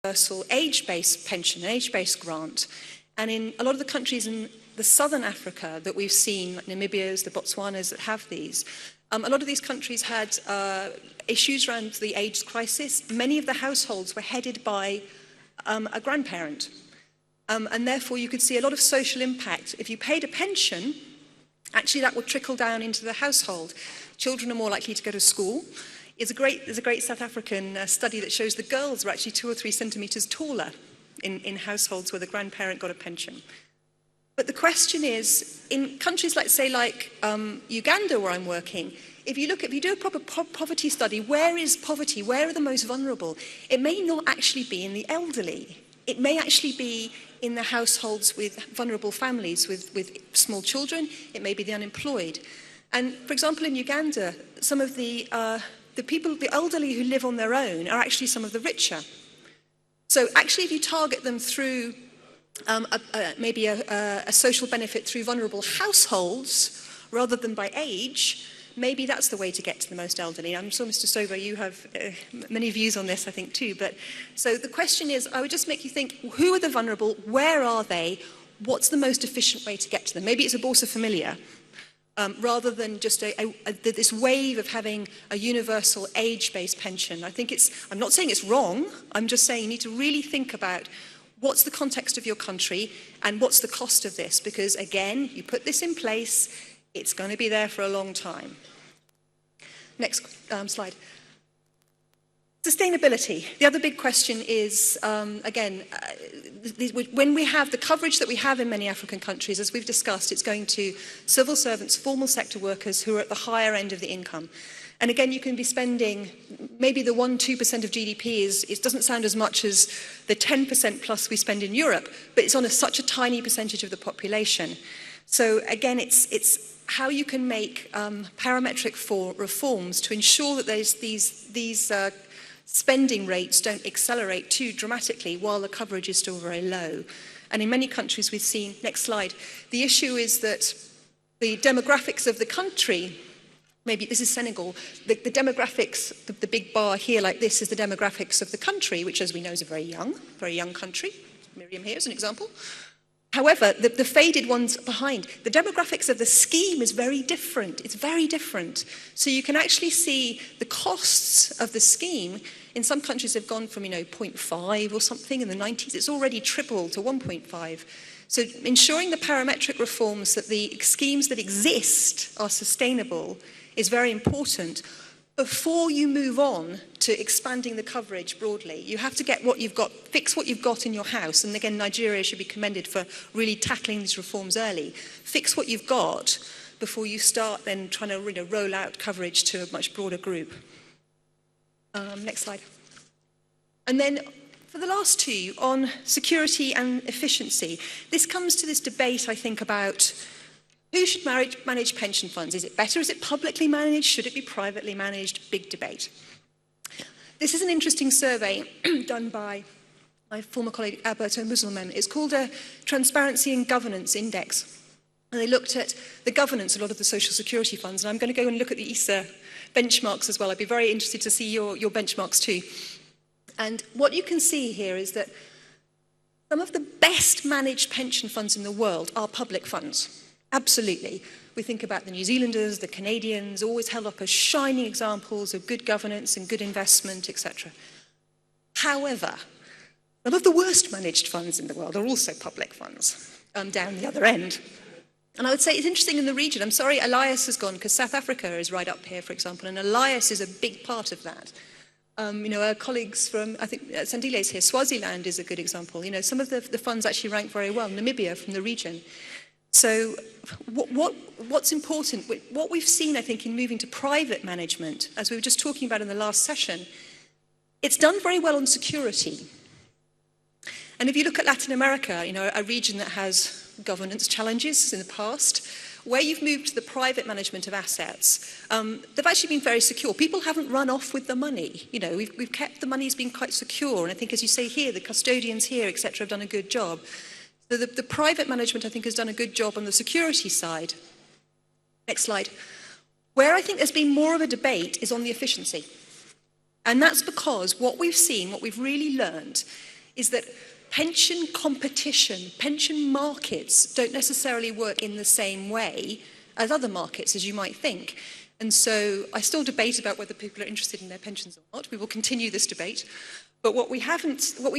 universal age-based pension, an age-based grant. And in a lot of the countries in the southern Africa that we've seen, like Namibia's, the Botswanas that have these, a lot of these countries had issues around the AIDS crisis. Many of the households were headed by a grandparent. And therefore you could see a lot of social impact. If you paid a pension, actually that would trickle down into the household. Children are more likely to go to school. There's a great South African study that shows the girls are actually 2 or 3 centimetres taller in households where the grandparent got a pension. But the question is, in countries like, say, Uganda, where I'm working, if you do a proper poverty study, where is poverty? Where are the most vulnerable? It may not actually be in the elderly. It may actually be in the households with vulnerable families, with small children. It may be the unemployed. And for example, in Uganda, some of the elderly who live on their own are actually some of the richer. So actually, if you target them through maybe a social benefit through vulnerable households rather than by age, maybe that's the way to get to the most elderly. I'm sure, Mr. Stover, you have many views on this, I think, too. But so the question is, I would just make you think, who are the vulnerable? Where are they? What's the most efficient way to get to them? Maybe it's a Bolsa Familia, rather than just this wave of having a universal age-based pension. I'm not saying it's wrong. I'm just saying you need to really think about what's the context of your country and what's the cost of this? Because again, you put this in place, it's going to be there for a long time. Next slide. Sustainability. The other big question is, when we have the coverage that we have in many African countries, as we've discussed, it's going to civil servants, formal sector workers who are at the higher end of the income. And again, you can be spending maybe the 1-2% of GDP it doesn't sound as much as the 10% plus we spend in Europe, but it's on such a tiny percentage of the population. So again, it's how you can make parametric reforms to ensure that these spending rates don't accelerate too dramatically while the coverage is still very low. And in many countries we've seen, next slide, the issue is that the demographics of the country, maybe this is Senegal, the demographics, the big bar here like this is the demographics of the country, which as we know is a very young country. Miriam here is an example. However, the faded ones behind, the demographics of the scheme is very different. It's very different. So you can actually see the costs of the scheme. In some countries have gone from 0.5 or something in the 90s. It's already tripled to 1.5. So ensuring the parametric reforms that the schemes that exist are sustainable is very important. Before you move on to expanding the coverage broadly, you have to get what you've got, fix what you've got in your house. And again, Nigeria should be commended for really tackling these reforms early. Fix what you've got before you start then trying to roll out coverage to a much broader group. Next slide. And then for the last two, on security and efficiency, this comes to this debate, I think, about who should manage pension funds? Is it better? Is it publicly managed? Should it be privately managed? Big debate. This is an interesting survey done by my former colleague Anohu-Amazu. It's called a Transparency and Governance Index. And they looked at the governance of a lot of the social security funds. And I'm going to go and look at the ESA benchmarks as well. I'd be very interested to see your benchmarks too. And what you can see here is that some of the best managed pension funds in the world are public funds. Absolutely. We think about the New Zealanders, the Canadians, always held up as shining examples of good governance and good investment, etc. However, some of the worst managed funds in the world are also public funds, down the other end. And I would say it's interesting in the region. I'm sorry Elias has gone, because South Africa is right up here, for example, and Elias is a big part of that. Our colleagues from, I think, Sandile is here. Swaziland is a good example. Some of the funds actually rank very well. Namibia from the region. So what's important, what we've seen, I think, in moving to private management, as we were just talking about in the last session, it's done very well on security. And if you look at Latin America, a region that has governance challenges in the past, where you've moved to the private management of assets, they've actually been very secure. People haven't run off with the money. We've kept the money's been quite secure. And I think, as you say here, the custodians here, etc., have done a good job. So the private management, I think, has done a good job on the security side. Next slide. Where I think there's been more of a debate is on the efficiency. And that's because what we've seen, what we've really learned, is that pension competition, pension markets don't necessarily work in the same way as other markets, as you might think. And so I still debate about whether people are interested in their pensions or not. We will continue this debate. But what we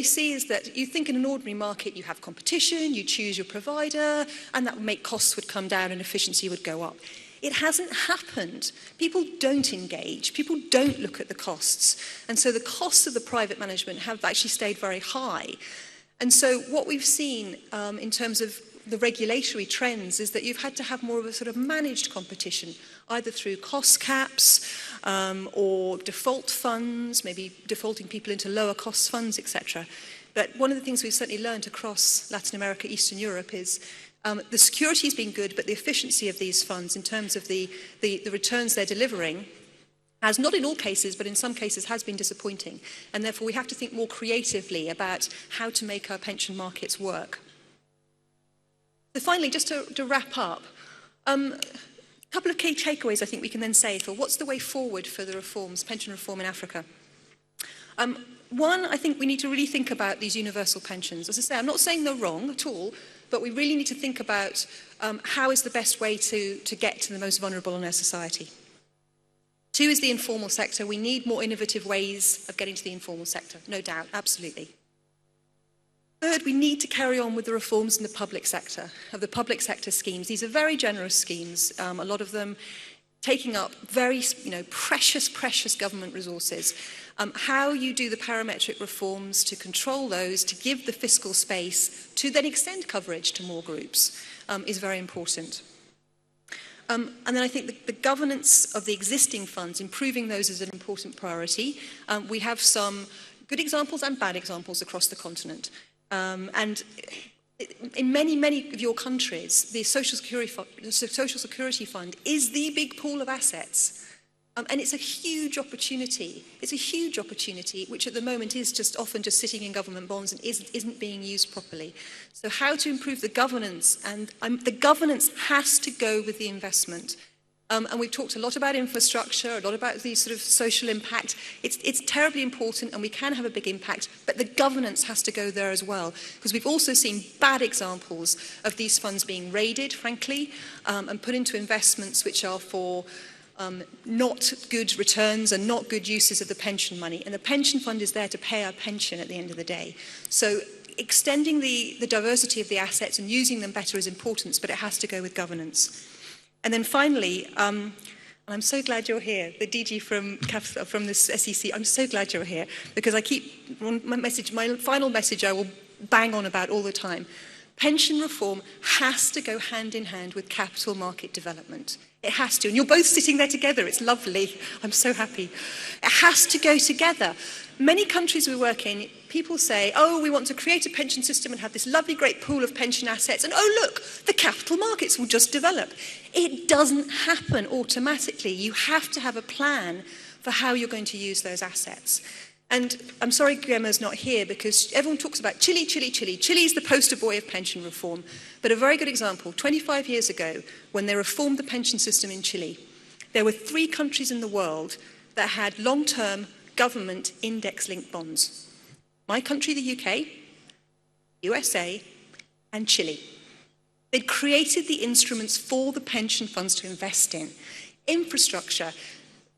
see is that you think in an ordinary market, you have competition, you choose your provider, and that would make costs would come down and efficiency would go up. It hasn't happened. People don't engage. People don't look at the costs. And so the costs of the private management have actually stayed very high. And so what we've seen in terms of the regulatory trends is that you've had to have more of a sort of managed competition, either through cost caps or default funds, maybe defaulting people into lower cost funds, etc. But one of the things we've certainly learned across Latin America, Eastern Europe is the security has been good, but the efficiency of these funds in terms of the returns they're delivering has, not in all cases, but in some cases has been disappointing. And therefore we have to think more creatively about how to make our pension markets work. So finally, just to wrap up, a couple of key takeaways I think we can then say for what's the way forward for the reforms, pension reform in Africa. One, I think we need to really think about these universal pensions. As I say, I'm not saying they're wrong at all, but we really need to think about how is the best way to get to the most vulnerable in our society. Two is the informal sector. We need more innovative ways of getting to the informal sector, no doubt, absolutely. Third, we need to carry on with the reforms in the public sector, of the public sector schemes. These are very generous schemes, a lot of them taking up very precious government resources. How you do the parametric reforms to control those, to give the fiscal space, to then extend coverage to more groups is very important. And then I think the governance of the existing funds, improving those is an important priority. We have some good examples and bad examples across the continent. And in many of your countries, the Social Security Fund is the big pool of assets. And it's a huge opportunity. It's a huge opportunity, which at the moment is just often just sitting in government bonds and isn't being used properly. So how to improve the governance, and the governance has to go with the investment. And we've talked a lot about infrastructure, a lot about the sort of social impact. It's terribly important and we can have a big impact, but the governance has to go there as well. Because we've also seen bad examples of these funds being raided, frankly, and put into investments which are for not good returns and not good uses of the pension money. And the pension fund is there to pay our pension at the end of the day. So extending the diversity of the assets and using them better is important, but it has to go with governance. And then finally, and I'm so glad you're here, the DG from this SEC, I'm so glad you're here, because my final message I will bang on about all the time. Pension reform has to go hand in hand with capital market development. It has to. And you're both sitting there together. It's lovely. I'm so happy. It has to go together. Many countries we work in, people say, oh, we want to create a pension system and have this lovely, great pool of pension assets. And oh, look, the capital markets will just develop. It doesn't happen automatically. You have to have a plan for how you're going to use those assets. And I'm sorry Guillermo's not here because everyone talks about Chile. Chile's the poster boy of pension reform. But a very good example, 25 years ago, when they reformed the pension system in Chile, there were 3 countries in the world that had long-term government index-linked bonds. My country, the UK, USA, and Chile. They'd created the instruments for the pension funds to invest in. Infrastructure.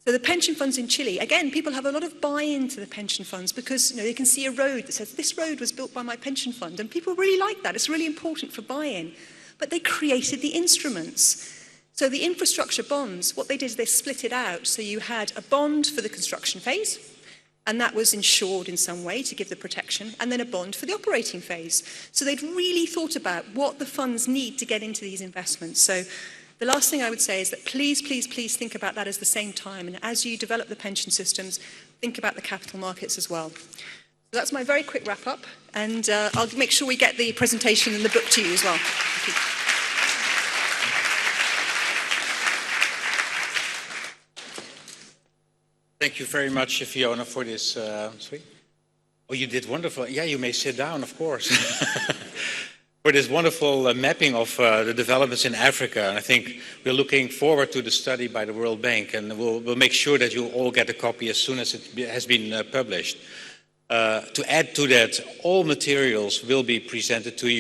So the pension funds in Chile, again, people have a lot of buy-in to the pension funds because they can see a road that says, this road was built by my pension fund. And people really like that. It's really important for buy-in. But they created the instruments. So the infrastructure bonds, what they did is they split it out. So you had a bond for the construction phase, and that was insured in some way to give the protection, and then a bond for the operating phase. So they'd really thought about what the funds need to get into these investments. So the last thing I would say is that please think about that at the same time. And as you develop the pension systems, think about the capital markets as well. So that's my very quick wrap up. And I'll make sure we get the presentation and the book to you as well. Thank you. Thank you very much, Fiona, for this. Sorry? Oh, you did wonderful. Yeah, you may sit down, of course. For this wonderful mapping of the developments in Africa. And I think we're looking forward to the study by the World Bank, and we'll make sure that you all get a copy as soon as it has been published. To add to that, all materials will be presented to you